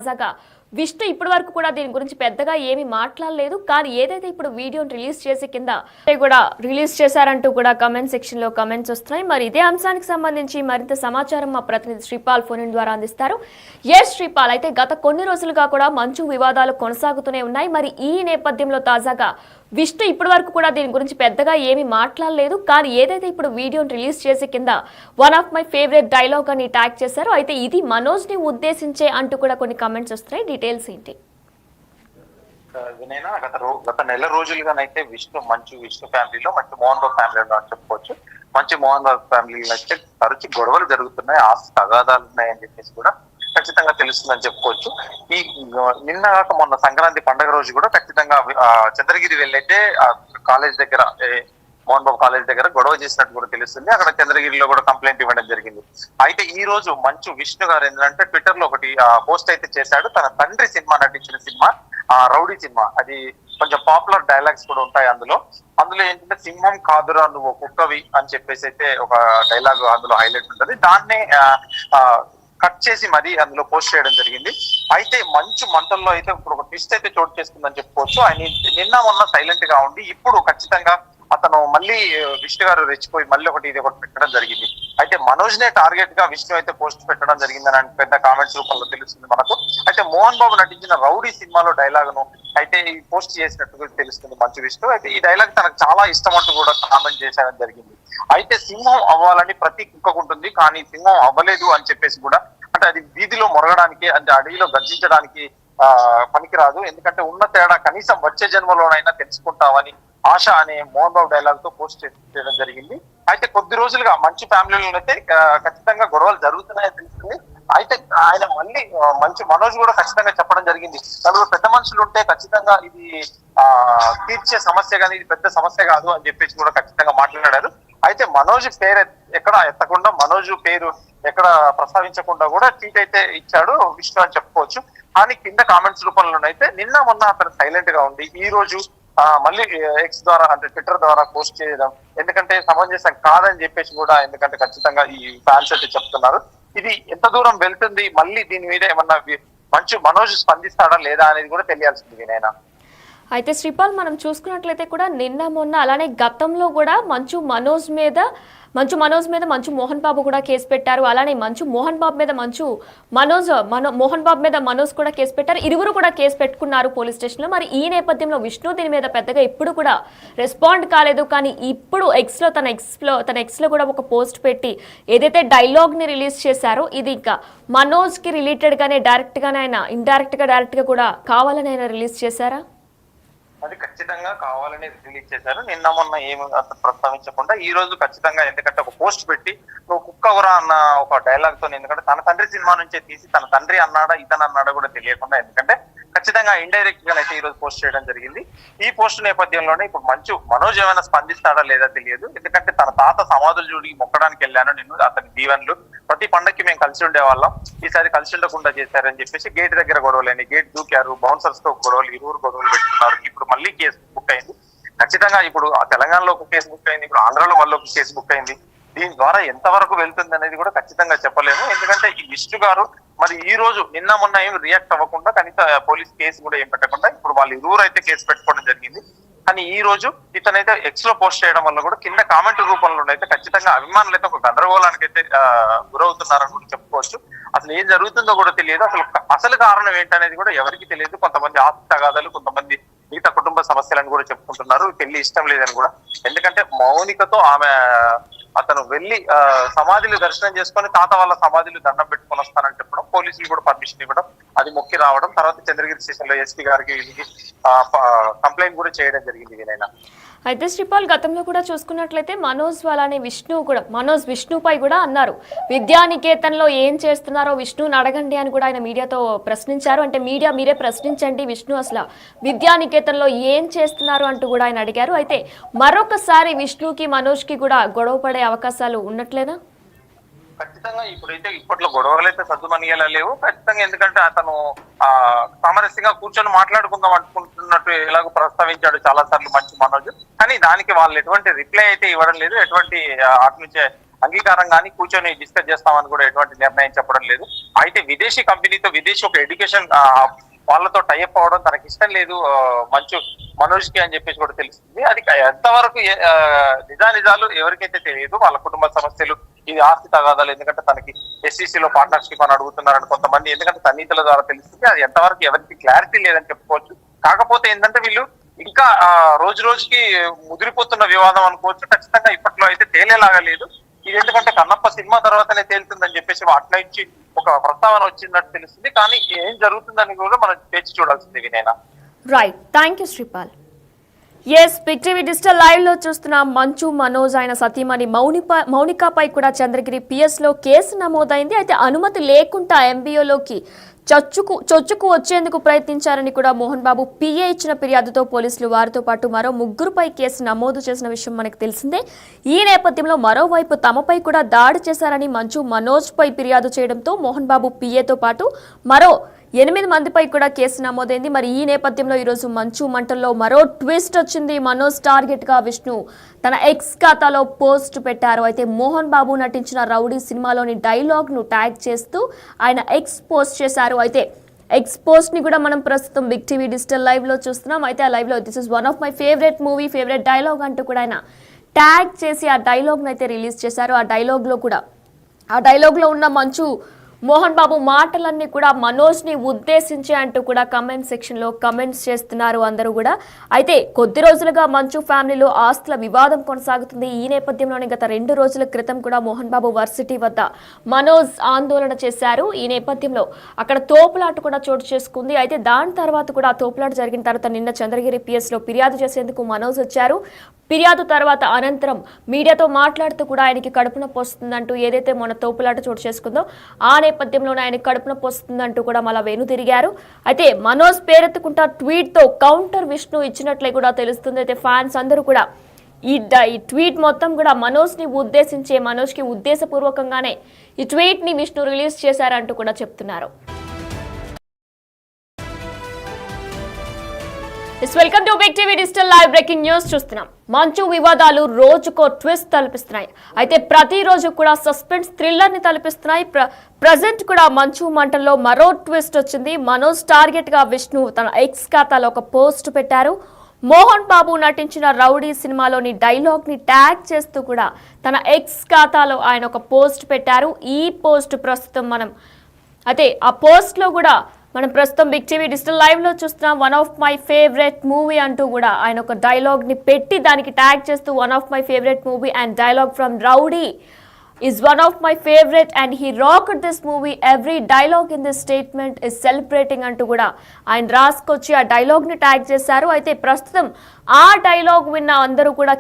తాజాగా విష్ణు ఇప్పటి వరకు కూడా దీని గురించి పెద్దగా ఏమీ మాట్లాడలేదు. కానీ ఏదైతే ఇప్పుడు వీడియోని రిలీజ్ చేసి కింద కూడా రిలీజ్ చేశారంటూ కూడా కమెంట్ సెక్షన్ లో కమెంట్స్ వస్తున్నాయి. మరి ఇదే అంశానికి సంబంధించి మరింత సమాచారం మా ప్రతినిధి శ్రీపాల్ ఫోన్ ద్వారా అందిస్తారు. ఎస్ శ్రీపాల్, అయితే గత కొన్ని రోజులుగా కూడా మంచు వివాదాలు కొనసాగుతూనే ఉన్నాయి. మరి ఈ నేపథ్యంలో తాజాగా విష్ణు ఇప్పటి వరకు కూడా దీని గురించి పెద్దగా ఏమీ మాట్లాడలేదు. కానీ ఏదైతే ఇప్పుడు వీడియోని రిలీజ్ చేసి కింద one of my favourite dialogue అని ట్యాగ్ చేశారో, అయితే ఇది మనోజ్ ని ఉద్దేశించే అంటూ కూడా కొన్ని కమెంట్స్ వస్తున్నాయి. డీటెయిల్స్ ఏంటి? వినైనా గత నెల రోజులుగానైతే విష్ణు ఫ్యామిలీలో మంచి మోహన్ బాబు ఫ్యామిలీలో అని చెప్పుకోవచ్చు. మంచి మోహన్ బాబు ఫ్యామిలీలో అయితే తరచు గొడవలు జరుగుతున్నాయి, ఆస్తి తగాదాలు ఉన్నాయని చెప్పేసి కూడా ఖచ్చితంగా తెలుస్తుందని చెప్పుకోవచ్చు. ఈ నిన్న కాక మొన్న సంక్రాంతి పండుగ రోజు కూడా ఖచ్చితంగా చంద్రగిరి వెళ్ళైతే కాలేజ్ దగ్గర మోహన్ బాబు కాలేజ్ దగ్గర గొడవ చేసినట్టు కూడా తెలుస్తుంది. అక్కడ చంద్రగిరిలో కూడా కంప్లైంట్ ఇవ్వడం జరిగింది. అయితే ఈ రోజు మంచు విష్ణు గారు ఏంటంటే ట్విట్టర్ లో ఒకటి పోస్ట్ అయితే చేశాడు. తన తండ్రి సినిమా నటించిన సినిమా రౌడీ సినిమా, అది కొంచెం పాపులర్ డైలాగ్స్ కూడా ఉంటాయి అందులో ఏంటంటే సింహం కాదురా నువ్వు కుక్కవి అని చెప్పేసి అయితే ఒక డైలాగ్ అందులో హైలైట్ ఉంటుంది. దాన్నే కట్ చేసి మరి అందులో పోస్ట్ చేయడం జరిగింది. అయితే మంచు మంటల్లో అయితే ఇప్పుడు ఒక ట్విస్ట్ అయితే చోటు చేసుకుందని చెప్పుకోవచ్చు. ఆయన నిన్న మొన్న సైలెంట్ గా ఉండి ఇప్పుడు ఖచ్చితంగా అతను మళ్ళీ విష్ణు గారు రెచ్చిపోయి మళ్ళీ ఇది ఒకటి పెట్టడం జరిగింది. అయితే మనోజ్ నే టార్గెట్ గా విష్ణు అయితే పోస్ట్ పెట్టడం జరిగిందని పెద్ద కామెంట్స్ రూపంలో తెలుస్తుంది మనకు. అయితే మోహన్ బాబు నటించిన రౌడీ సినిమాలో డైలాగ్ ను అయితే ఈ పోస్ట్ చేసినట్టుగా తెలుస్తుంది మంచు విష్ణు. అయితే ఈ డైలాగ్ తనకు చాలా ఇష్టం అంటూ కూడా కామెంట్ చేశారని జరిగింది. అయితే సింహం అవ్వాలని ప్రతి కుక్కకుంటుంది, కానీ సింహం అవ్వలేదు అని చెప్పేసి కూడా, అంటే అది వీధిలో మొరగడానికి అంటే అడవిలో గర్జించడానికి పనికిరాదు, ఎందుకంటే ఉన్న తేడా కనీసం వచ్చే జన్మలోనైనా తెలుసుకుంటామని ఆశ అనే మోహన్ బాబు డైలాగ్ తో పోస్ట్ చేయడం జరిగింది. అయితే కొద్ది రోజులుగా మంచి ఫ్యామిలీలో అయితే ఖచ్చితంగా గొడవలు జరుగుతున్నాయని తెలుస్తుంది. అయితే ఆయన మళ్ళీ మంచి మనోజ్ కూడా ఖచ్చితంగా చెప్పడం జరిగింది, నలుగురు పెద్ద మనుషులు ఉంటే ఖచ్చితంగా ఇది తీర్చే సమస్య కానీ ఇది పెద్ద సమస్య కాదు అని చెప్పేసి కూడా ఖచ్చితంగా మాట్లాడారు. అయితే మనోజ్ పేరు ఎక్కడ ఎత్తకుండా, మనోజ్ పేరు ఎక్కడ ప్రస్తావించకుండా కూడా ట్వీట్ అయితే ఇచ్చాడు విష్ణు అని చెప్పుకోవచ్చు. కానీ కింద కామెంట్స్ రూపంలోనైతే నిన్న మొన్న అతను సైలెంట్ గా ఉండి ఈ రోజు మళ్ళీ ఎక్స్ ద్వారా అంటే ట్విట్టర్ ద్వారా పోస్ట్ చేయడం ఎందుకంటే సమంజసం కాదని చెప్పేసి కూడా, ఎందుకంటే ఖచ్చితంగా ఈ ఫ్యాన్స్ అయితే చెప్తున్నారు. ఇది ఎంత దూరం వెళ్తుంది, మళ్ళీ దీని మీద ఏమన్నా మనోజ్ స్పందిస్తాడా లేదా అనేది కూడా తెలియాల్సింది వినైనా. అయితే శ్రీపాల్, మనం చూసుకున్నట్లయితే కూడా నిన్న మొన్న అలానే గతంలో కూడా మంచు మనోజ్ మీద మంచు మోహన్ బాబు కూడా కేసు పెట్టారు. అలానే మోహన్ బాబు మీద మోహన్ బాబు మీద మనోజ్ కూడా కేసు పెట్టారు. ఇరువురు కూడా కేసు పెట్టుకున్నారు పోలీస్ స్టేషన్ లో. మరి ఈ నేపథ్యంలో విష్ణు దీని మీద పెద్దగా ఇప్పుడు కూడా రెస్పాండ్ కాలేదు. కానీ ఇప్పుడు తన ఎక్స్ లో కూడా ఒక పోస్ట్ పెట్టి ఏదైతే డైలాగ్ ని రిలీజ్ చేశారో, ఇది ఇంకా మనోజ్ కి రిలేటెడ్ గానే డైరెక్ట్ గానే ఆయన డైరెక్ట్ గా కూడా కావాలని ఆయన రిలీజ్ చేశారా? అది ఖచ్చితంగా కావాలని రిలీజ్ చేశారు. నిన్న మొన్న ఏమి ప్రస్తావించకుండా ఈ రోజు ఖచ్చితంగా, ఎందుకంటే ఒక పోస్ట్ పెట్టి నువ్వు కుక్కవరా అన్న ఒక డైలాగ్ తో, ఎందుకంటే తన తండ్రి సినిమా నుంచే తీసి తన తండ్రి అన్నాడా ఇతను అన్నాడా కూడా తెలియకుండా, ఎందుకంటే ఖచ్చితంగా ఇండైరెక్ట్ గా అయితే ఈ రోజు పోస్ట్ చేయడం జరిగింది. ఈ పోస్ట్ నేపథ్యంలోనే ఇప్పుడు మనోజ్ ఏమైనా స్పందిస్తాడా లేదా తెలియదు. ఎందుకంటే తన తాత సమాధులు చూడి మొక్కడానికి వెళ్ళాను నేను, అతని దీవెన్లు ప్రతి పండక్కి మేము కలిసి ఉండేవాళ్ళం, ఈసారి కలిసి ఉండకుండా చేశారని చెప్పేసి గేట్ దగ్గర గొడవలేని, గేట్ దూకారు, బౌన్సర్స్ తో గొడవలు, ఇరువురు గొడవలు పెట్టుకున్నారు. ఇప్పుడు మళ్ళీ కేసు బుక్ అయింది. ఖచ్చితంగా ఇప్పుడు తెలంగాణలో ఒక కేసు బుక్ అయింది, ఇప్పుడు ఆంధ్రాలో మళ్ళీ ఒక కేసు బుక్ అయింది. దీని ద్వారా ఎంతవరకు వెళ్తుంది అనేది కూడా ఖచ్చితంగా చెప్పలేము. ఎందుకంటే ఈ విష్ణు గారు మరి ఈ రోజు నిన్న మొన్న ఏం రియాక్ట్ అవ్వకుండా, కనీస పోలీస్ కేసు కూడా ఏం పెట్టకుండా ఇప్పుడు వాళ్ళు ఇరువురు అయితే కేసు పెట్టుకోవడం జరిగింది. కానీ ఈ రోజు ఇతనైతే ఎక్స్ లో పోస్ట్ చేయడం వల్ల కూడా కింద కామెంట్ రూపంలో అయితే ఖచ్చితంగా అభిమానులు అయితే ఒక గందరగోళానికి అయితే గురవుతున్నారని కూడా చెప్పుకోవచ్చు. అసలు ఏం జరుగుతుందో కూడా తెలియదు, అసలు కారణం ఏంటనేది కూడా ఎవరికి తెలియదు. కొంతమంది ఆస్తి తగాదాలు, కొంతమంది మిగతా కుటుంబ సమస్యలను కూడా చెప్పుకుంటున్నారు. పెళ్లి ఇష్టం లేదని కూడా, ఎందుకంటే మౌనికతో అతను వెళ్ళి సమాధులు దర్శనం చేసుకొని తాత వాళ్ళ సమాధులు దండం పెట్టుకొని వస్తానని చెప్పడం, పోలీసులు కూడా పర్మిషన్ ఇవ్వడం, అది మొక్కి రావడం, తర్వాత చంద్రగిరి స్టేషన్ లో ఎస్పీ గారికి కంప్లైంట్ కూడా చేయడం జరిగింది వినైనా. అయితే శ్రీపాల్, గతంలో కూడా చూసుకున్నట్లయితే మనోజ్ విష్ణుపై కూడా అన్నారు, విద్యానికేతన్లో ఏం చేస్తున్నారో విష్ణుని అడగండి అని కూడా ఆయన మీడియాతో ప్రశ్నించారు. అంటే మీడియా మీరే ప్రశ్నించండి, విష్ణు అసలు విద్యానికేతన్లో ఏం చేస్తున్నారు అంటూ కూడా ఆయన అడిగారు. అయితే మరొకసారి విష్ణుకి మనోజ్కి కూడా గొడవ పడే అవకాశాలు ఉన్నట్లేనా? ఖచ్చితంగా ఇప్పుడైతే ఇప్పట్లో గొడవలు అయితే సద్దుమనిగేలా లేవు ఖచ్చితంగా, ఎందుకంటే అతను సామరస్యంగా కూర్చొని మాట్లాడుకుందాం అనుకుంటున్నట్టు ఎలాగో ప్రస్తావించాడు చాలా సార్లు మంచి మనోజ్. కానీ దానికి వాళ్ళు ఎటువంటి రిప్లై అయితే ఇవ్వడం లేదు, ఎటువంటి అటు నుంచే అంగీకారం కానీ కూర్చొని డిస్కస్ చేస్తామని కూడా ఎటువంటి నిర్ణయం చెప్పడం లేదు. అయితే విదేశీ కంపెనీతో విదేశీ ఒక ఎడ్యుకేషన్ వాళ్ళతో టైఅప్ అవ్వడం తనకి ఇష్టం లేదు మంచు మనోజ్ కి అని చెప్పేసి కూడా తెలుస్తుంది. అది ఎంతవరకు నిజాలు ఎవరికైతే తెలియదు. వాళ్ళ కుటుంబ సమస్యలు, ఇది ఆస్తి తగాదాలు, ఎందుకంటే తనకి ఎస్సీసీలో పార్ట్నర్షిప్ అని అడుగుతున్నారని కొంతమంది, ఎందుకంటే సన్నిహితుల ద్వారా తెలుస్తుంది. అది ఎంతవరకు ఎవరికి క్లారిటీ లేదని చెప్పుకోవచ్చు. కాకపోతే ఏంటంటే వీళ్ళు ఇంకా రోజు రోజుకి ముదిరిపోతున్న వివాదం అనుకోవచ్చు. ఖచ్చితంగా ఇప్పట్లో అయితే తేలేలాగా లేదు. ఇది ఎందుకంటే కన్నప్ప సినిమా తర్వాతనే తేలుతుందని చెప్పేసి అట్లా నుంచి ఒక ప్రస్తావన వచ్చిందని తెలుస్తుంది. కానీ ఏం జరుగుతుందని కూడా మనం తెచ్చి చూడాల్సింది వినేనా. Right, thank you Sripal. Yes, big TV digital live లో చూస్తున్న మంచు మనోజ్ ఆయన సతీమణి మౌనికపై కూడా చంద్రగిరి పిఎస్ లో కేసు నమోదైంది. అయితే అనుమతి లేకుండా ఎంబీఓలోకి చొచ్చుకు వచ్చేందుకు ప్రయత్నించారని కూడా మోహన్ బాబు పిఏ ఇచ్చిన ఫిర్యాదుతో పోలీసులు వారితో పాటు మరో ముగ్గురుపై కేసు నమోదు చేసిన విషయం మనకు తెలిసిందే. ఈ నేపథ్యంలో మరోవైపు తమపై కూడా దాడి చేశారని మంచు మనోజ్ పై ఫిర్యాదు చేయడంతో మోహన్ బాబు పిఏతో పాటు మరో 8 మందిపై కూడా కేసు నమోదైంది. మరి ఈ నేపథ్యంలో ఈరోజు మంచు మంటల్లో మరో ట్విస్ట్ వచ్చింది. మనోజ్ టార్గెట్ గా విష్ణు తన ఎక్స్ ఖాతాలో పోస్ట్ పెట్టారు. అయితే మోహన్ బాబు నటించిన రౌడీ సినిమాలోని డైలాగ్ ను ట్యాగ్ చేస్తూ ఆయన ఎక్స్ పోస్ట్ చేశారు. అయితే ఎక్స్ పోస్ట్ ని కూడా మనం ప్రస్తుతం బిగ్ టీవీ డిజిటల్ లైవ్ లో చూస్తున్నాం. అయితే ఆ లైవ్ లో this is one of my favourite movie, favourite dialogue అంటూ కూడా ఆయన ట్యాగ్ చేసి ఆ డైలాగ్ ను అయితే రిలీజ్ చేశారు. ఆ డైలాగ్ లో ఉన్న మంచు మోహన్ బాబు మాటలన్నీ కూడా మనోజ్ ని ఉద్దేశించి అంటూ కూడా కమెంట్ సెక్షన్ లో కమెంట్స్ చేస్తున్నారు అందరూ కూడా. అయితే కొద్ది రోజులుగా మంచు ఫ్యామిలీలో ఆస్తుల వివాదం కొనసాగుతుంది. ఈ నేపథ్యంలోనే గత 2 రోజుల క్రితం కూడా మోహన్ బాబు వర్సిటీ వద్ద మనోజ్ ఆందోళన చేశారు. ఈ నేపథ్యంలో అక్కడ తోపులాట కూడా చోటు చేసుకుంది. అయితే దాని తర్వాత కూడా తోపులాట జరిగిన తర్వాత నిన్న చంద్రగిరి పిఎస్ లో ఫిర్యాదు చేసేందుకు మనోజ్ వచ్చారు. ఫిర్యాదు తర్వాత అనంతరం మీడియాతో మాట్లాడుతూ కూడా ఆయనకి కడుపు నొప్పి వస్తుందంటూ, ఏదైతే మన తోపులాట చోటు చేసుకుందో ఆ నేపథ్యంలోనే ఆయన కడుపు నొప్పి వస్తుందంటూ కూడా మళ్ళా వెనుతిరిగారు. అయితే మనోజ్ పేరెత్తుకుంటా ట్వీట్ తో కౌంటర్ విష్ణు ఇచ్చినట్లే కూడా తెలుస్తుంది. అయితే ఫ్యాన్స్ అందరూ కూడా ఈ ట్వీట్ మొత్తం కూడా మనోజ్ కి ఉద్దేశపూర్వకంగానే ఈ ట్వీట్ ని విష్ణు రిలీజ్ చేశారంటూ కూడా చెప్తున్నారు. Welcome to big TV digital live. Breaking news చూస్తున్నాం. మంచు వివాదాలు రోజుకో ట్విస్ట్ తలపిస్తున్నాయి. అయితే ప్రతిరోజు కూడా సస్పెన్స్ థ్రిల్లర్ ని తలపిస్తున్నాయి. ప్రజెంట్ కూడా మంచు మంటల్లో మరో ట్విస్ట్ వచ్చింది. మనోజ్ టార్గెట్ గా విష్ణు తన ఎక్స్ ఖాతాలో ఒక పోస్ట్ పెట్టారు. మోహన్ బాబు నటించిన రౌడీ సినిమాలోని డైలాగ్ ని ట్యాగ్ చేస్తూ కూడా తన ఎక్స్ ఖాతాలో ఆయన ఒక పోస్ట్ పెట్టారు. ఈ పోస్ట్ ప్రస్తుతం అయితే ఆ పోస్ట్ లో కూడా మనం ప్రస్తుతం బిగ్ టీవీ డిజిటల్ లైవ్ లో చూస్తున్నాం. One of my favourite movie అంటూ కూడా ఆయన ఒక డైలాగ్ ని పెట్టి దానికి ట్యాగ్ చేస్తూ one of my favourite movie and dialogue from rowdy is one of my favorite and he rocked this movie. Every dialogue in this statement is celebrating అంటూ కూడా ఆయన రాసుకొచ్చి ఆ డైలాగ్ ని ట్యాగ్ చేశారు. అయితే ప్రస్తుతం ఆ డైలాగ్ విన్న అందరూ కూడా